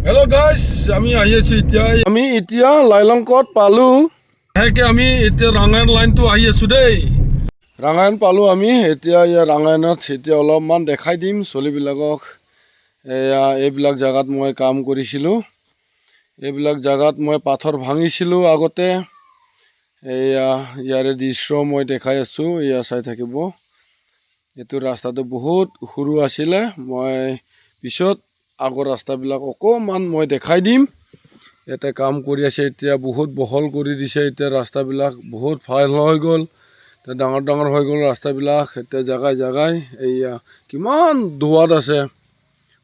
Hello' গাইছ, আমি আহি আছোঁ এতিয়া। আমি এতিয়া লাইলংকত পালোঁ। লাহেকৈ আমি এতিয়া ৰাঙায়ণ লাইনটো আহি আছোঁ দেই। ৰাঙায়ণ পালোঁ আমি এতিয়া। ৰাঙায়ণত এতিয়া অলপমান দেখাই দিম চলিবিলাকক। এইবিলাক জেগাত মই কাম কৰিছিলোঁ। এইবিলাক জেগাত মই পাথৰ ভাঙিছিলোঁ আগতে। ইয়াৰে দৃশ্য মই দেখাই আছোঁ, এয়া চাই থাকিব। এইটো ৰাস্তাটো বহুত সৰু আছিলে। মই পিছত আগৰ ৰাস্তাবিলাক অকণমান মই দেখাই দিম। ইয়াতে কাম কৰি আছে এতিয়া, বহুত বহল কৰি দিছে এতিয়া। ৰাস্তাবিলাক বহুত ভাল হৈ গ'ল, ডাঙৰ ডাঙৰ হৈ গ'ল ৰাস্তাবিলাক এতিয়া। জেগাই জেগাই এয়া কিমান দোৱাত আছে,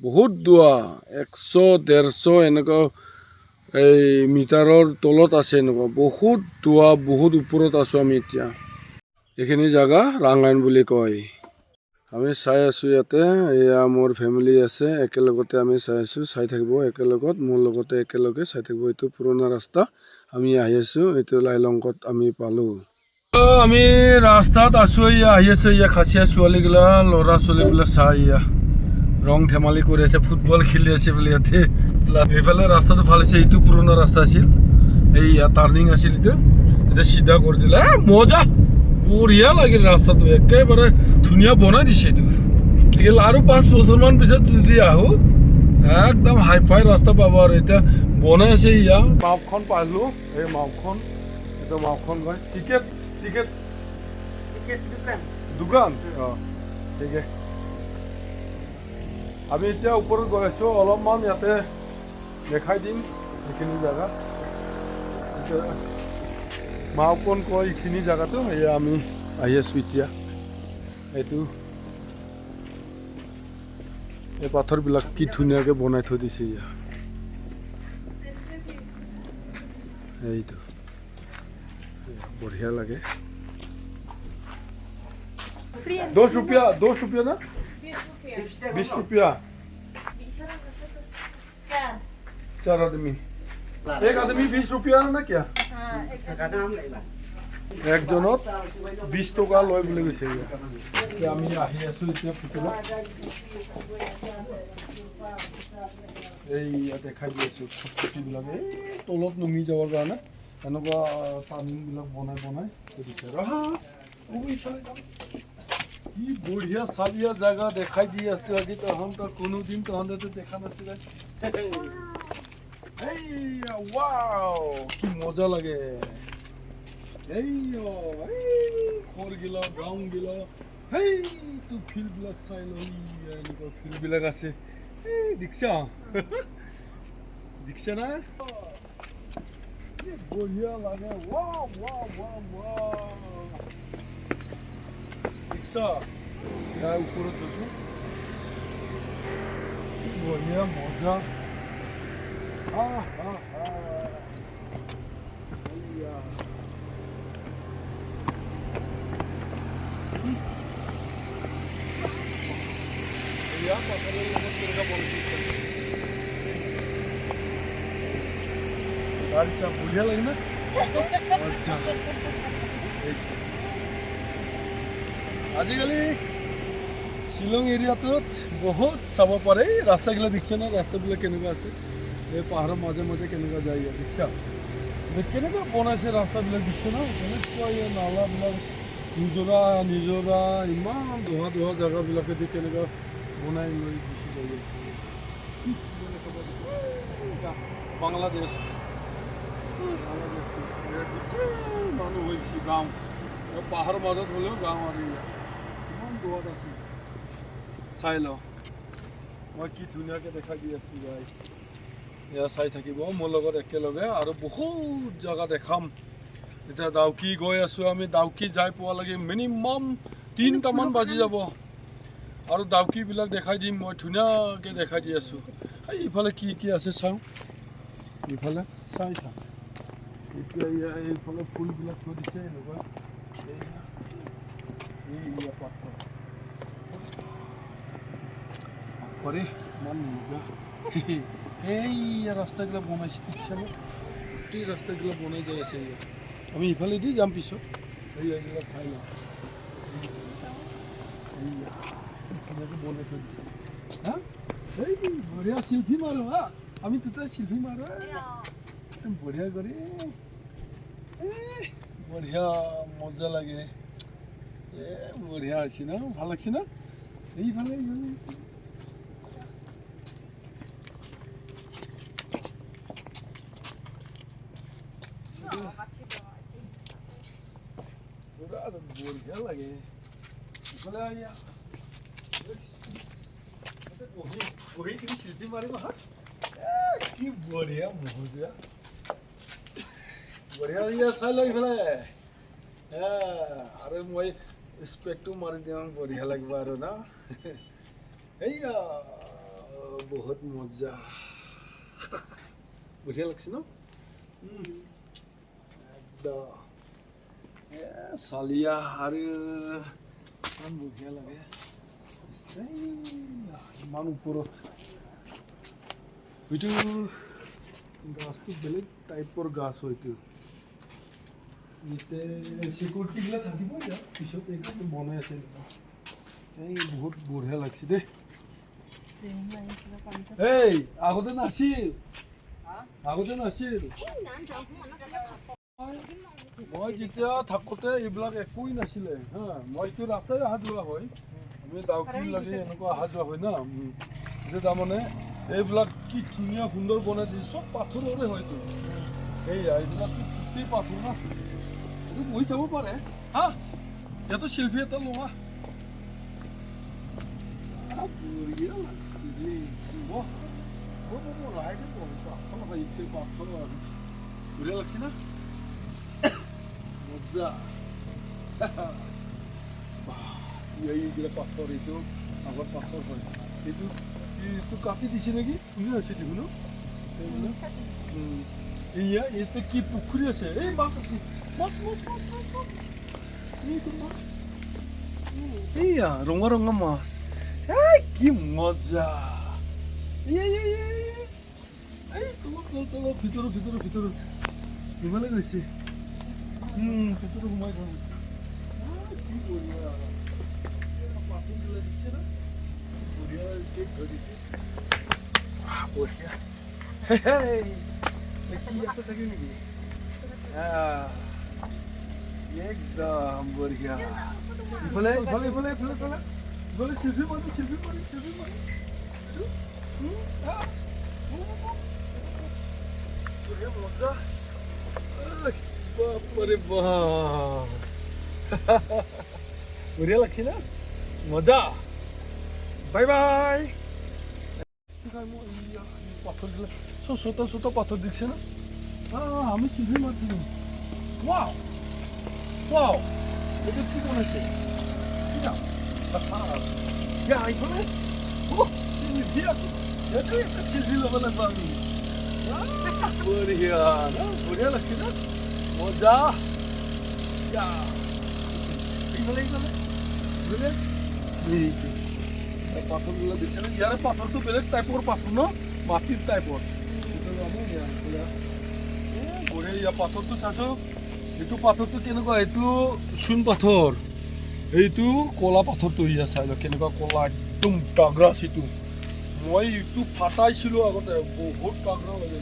বহুত দোৱা 100-150 এনেকুৱা মিটাৰৰ তলত আছে। এনেকুৱা বহুত দোৱা, বহুত ওপৰত আছোঁ আমি এতিয়া। এইখিনি জেগা ৰাঙায়ণ বুলি কয়। আমি চাই আছোঁ ইয়াতে। এয়া মোৰ ফেমিলি আছে, একেলগতে আমি চাই আছোঁ। চাই থাকিব একেলগত, মোৰ লগতে একেলগে চাই থাকিব। এইটো পুৰণা ৰাস্তা, আমি আহি আছোঁ। এইটো লাইলংকত আমি পালোঁ। আমি ৰাস্তাত আছোঁ, এয়া আহি আছোঁ। এয়া খাচীয়া ছোৱালীগিলা, ল'ৰা ছোৱালীবিলাক চাই এয়া ৰং ধেমালি কৰি আছে, ফুটবল খেলি আছে বোলে ইয়াতে। এইফালে ৰাস্তাটো ভাল হৈছে। এইটো পুৰণা ৰাস্তা আছিল, এইয়া টাৰ্ণিং আছিল। এতিয়া চিধা কৰি দিলে, মজা বঢ়িয়া লাগিল ৰাস্তাটো, একেবাৰে ধুনীয়া বনাই দিছে এইটো। আৰু 5 বছৰমান পিছত যদি আহোঁ, একদম হাই ফাই ৰাস্তা পাব। আৰু এতিয়া বনাই আছে। ইয়া মাওখন পালোঁ, এই মাওখন, এইটো মাওখন কয়। টিকেট টিকেট টিকেট দোকান, অঁ ঠিক আছে। আমি এতিয়া ওপৰত গৈ আছোঁ, অলপমান ইয়াতে দেখাই দিম এইখিনি জেগা। মাওকণ কয় এইখিনি জেগাটো। এয়া আমি আহি আছোঁ এতিয়া। এইটো এই পাথৰবিলাক কি ধুনীয়াকৈ বনাই থৈ দিছে ইয়া। এইটো বঢ়িয়া লাগে। 10 रुपया ना, 20 रुपया 4 आदमी। एक आदमी 20 रुपया ना क्या? একজনত 20 টকা লয় বুলি কৈছে। আমি আহি আছোঁ এতিয়া ভিতৰত। এইয়া দেখাই দি আছোঁ ফুটবিলাক, এই তলত নুমি যাবৰ কাৰণে এনেকুৱা টাৰ্ণিংবিলাক বনাই বনাই দিছে। কি বঢ়িয়া চাৰিয়া জেগা দেখাই দি আছোঁ আজি। তহঁতৰ কোনোদিন তহঁতেতো দেখা নাছিলে। ৱাও, কি মজা লাগে। ঘৰগিলা, গাঁওগিলা, সেইটো ফিল্ডবিলাক চাই লৈ এনেকুৱা ফিল্ডবিলাক আছে। দেখিছা দেখিছা না, বঢ়িয়া লাগে। দেখিছা, ইয়াৰ ওপৰত আছোঁ, বঢ়িয়া মজা। বঢ়িয়া লাগে না। আচ্ছা, আজিকালি শ্বিলং এৰিয়াটোত বহুত চাব পাৰে। ৰাস্তাগিলা দেখিছে না, ৰাস্তাবিলাক কেনেকুৱা আছে। এই পাহাৰৰ মাজে মাজে কেনেকুৱা যায় ইয়াত, দেখিছা কেনেকুৱা বনাইছে ৰাস্তাবিলাক, দেখিছে না। কেনেকুৱা এই নালাবিলাক, নিজৰা নিজৰা, ইমান দোহা দোহা জেগাবিলাকেদি কেনেকুৱা বনাই লৈ গুচি যায়। বাংলাদেশ মানুহ হৈ গৈছে। গাঁও পাহাৰৰ মাজত হ'লেও গাঁও। আৰু ইমান দূৰত আছে, চাই লওঁ মই কি ধুনীয়াকৈ দেখাই দি আছোঁ। এয়া চাই থাকিব মোৰ লগত একেলগে, আৰু বহুত জেগা দেখাম। এতিয়া ডাউকি গৈ আছোঁ আমি। ডাউকি যাই পোৱালৈকে মিনিমাম 3টামান বাজি যাব। আৰু ডাউকিবিলাক দেখাই দিম মই, ধুনীয়াকৈ দেখাই দি আছোঁ। এইফালে কি কি আছে চাওঁ, এইফালে চাই থাক। এতিয়া এইফালে ফুলবিলাক থৈ দিছে এনেকুৱা। পাথৰ ইমান মজা। এই ৰাস্তাগিলা বনাইছে, দেখিছা নে, গোটেই ৰাস্তাগিলা বনাই যাই আছে। আমি ইফালেদি যাম পিছত। এইগিলা চাই লওঁ, ধুনীয়াকৈ বনাই থৈ দিছে। হা, এই বঢ়িয়া চেল্ফি মাৰো হা। আমি দুটা শিল্পী মাৰো একদম বঢ়িয়া কৰি বঢ়িয়া মজা লাগে বঢ়িয়া আছে না ভাল লাগছে না এইফালে বঢ়িয়া লাগে ইফালে বহি কিনি শিল্পী মাৰিম কি বঢ়িয়া মজা বঢ়িয়া চাই লওঁ ইফালে আৰু মই স্পেকটো মাৰি দিওঁ বঢ়িয়া লাগিব আৰু না এইয়া বহুত মজা বঢ়িয়া লাগছে ন একদম চালিয়া আৰু ইমান বঢ়িয়া লাগে ইমান ওপৰত এইটো গাছটো বেলেগ টাইপৰ গাছ হয়তো চিকিউৰিটিবিলাক থাকিব ইয়াত পিছত একদম বনাই আছে এই বহুত বঢ়িয়া লাগছে দেই এই আগতে নাছিল মই যেতিয়া থাকোঁতে এইবিলাক একোৱেই নাছিলে হা মইতো ৰাস্তাই অহা যোৱা হয় আমি ডাউকি লাগে এনেকুৱা অহা যোৱা হয় না এতিয়া তাৰমানে এইবিলাক কি ধুনীয়া সুন্দৰ বনাই দিছে চব পাথৰৰে হয়তো এইয়া এইবিলাকতো গোটেই পাথৰ না এইটো বহি যাব পাৰে হা ইয়াতো শিল্পী এটা লোৱা বঢ়িয়া লাগছে দেই পাথৰ হয় ইতে পাথৰ আৰু বঢ়িয়া লাগছে না মজা এইবিলাক পাথৰ এইটো আগৰ পাথৰ হয় এইটো কাটি দিছে নেকি ধুনীয়া হৈছে দেখোন এইয়া ইয়াতে কি পুখুৰী আছে এই মাছ আছে মাছ এইটো মাছ এইয়া ৰঙা ৰঙা মাছ কি মজা এই তলত ভিতৰত ইমানে গৈছে ভিতৰত সোমাই গ'ল কি বঢ়িয়া পাথৰ দিলে দিছে না বঢ়িয়া কেক ধৰি দিছে বঢ়িয়া কি ইয়াতে থাকে নেকি একদম বঢ়িয়া ইফালে শিল্পী মাৰি বঢ়িয়া মজা বাপরে বাপ বঢ়িয়া লাগছে না মজা বাই বাই পাথর দিলে সব ছোট পাথর দিচ্ছে না আমি শিল্পী মারছিলাম ওয়াও এটা কি বানাইছে এইখানে শিল্পী এটা একটা শিল্পী লোক লাগবে আমি বঢ়িয়া না বঢ়িয়া লাগছে না মজা পাথরগুলো দিচ্ছে না ইয়ার পাথর তো বেলেগ টাইপর পাথর ন মাটির টাইপর বঢ়িয়া পাথরটো চাইছো এইটো পাথরটো কেনেকুৱা এইটো চূণ পাথৰ এইটো কলা পাথৰটো ইয়াৰ চাই লওক কেনেকুৱা কলা একদম তাগৰা চিটো মই এইটো ফাটাইছিলোঁ আগতে বহুত তাগৰা লাগে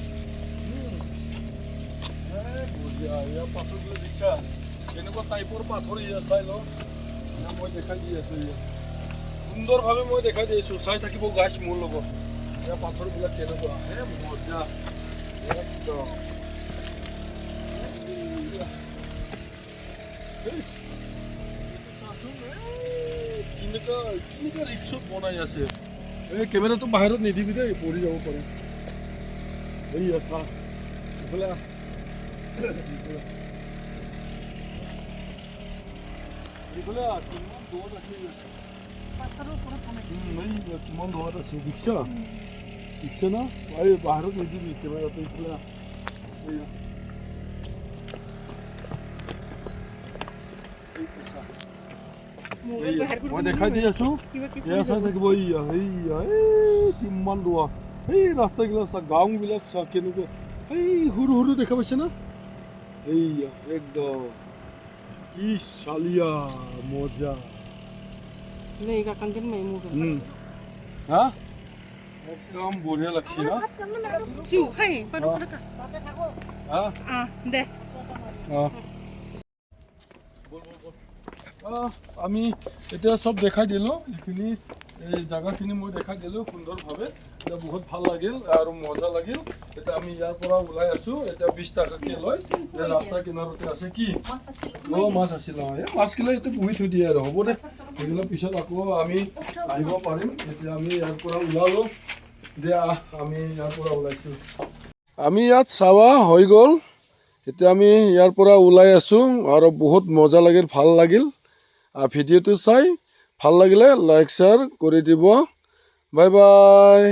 ইয়াৰ পাথৰগুলো দেখিছা কেনেকুৱা টাইপৰ পাথৰ ইয়াৰ চাই লওক মই দেখাই দি আছোঁ ইয়াত সুন্দৰভাৱে মই দেখাই দি আছোঁ চাই থাকিব গাছ মোৰ লগত ইয়াৰ পাথৰবিলাক কেনেকুৱা মজা একদম কেনেকুৱা ৰিক্সত বনাই আছে এই কেমেৰাটো বাহিৰত নিদিবি দেই পৰি যাব পাৰে এইয়া চা এইফালে কিমান দূৰত আছে কিমান দূৰত আছে দেখিছা না এই বাহিৰত নিদিবি কেমেৰাটো এইফালে মই দেখাই দি আছো এয়া চাই থাকিব কিমান দূৰ এই ৰাস্তাগিলা চা গাঁওবিলাক চা কেনেকুৱা এই সৰু দেখা পাইছে না এইয়া একদম কি চালিয়া মজা হা একদম বঢ়িয়া লাগছে না আমি এতিয়া সব দেখাই দিলোঁ এইখিনি এই জাগাখিনি মই দেখাই দিলোঁ সুন্দৰভাৱে এতিয়া বহুত ভাল লাগিল আৰু মজা লাগিল এতিয়া আমি ইয়াৰ পৰা ওলাই আছো এতিয়া 20 টকাকে লয় ৰাস্তা কিনাৰতে আছে কি মাছ আছিল এই মাছবিলাক এতিয়া পুহি থৈ দিয়ে আৰু হ'ব দে সেইবিলাক পিছত আকৌ আমি আহিব পাৰিম এতিয়া আমি ইয়াৰ পৰা ওলালো দে আমি ইয়াৰ পৰা ওলাইছোঁ আমি ইয়াত চাৱা হৈ গ'ল এতিয়া আমি ইয়াৰ পৰা ওলাই আছোঁ আৰু বহুত মজা লাগিল ভাল লাগিল ভিডিঅ'টো চাই ভাল লাগিলে লাইক শ্বেয়াৰ কৰি দিব বাই বাই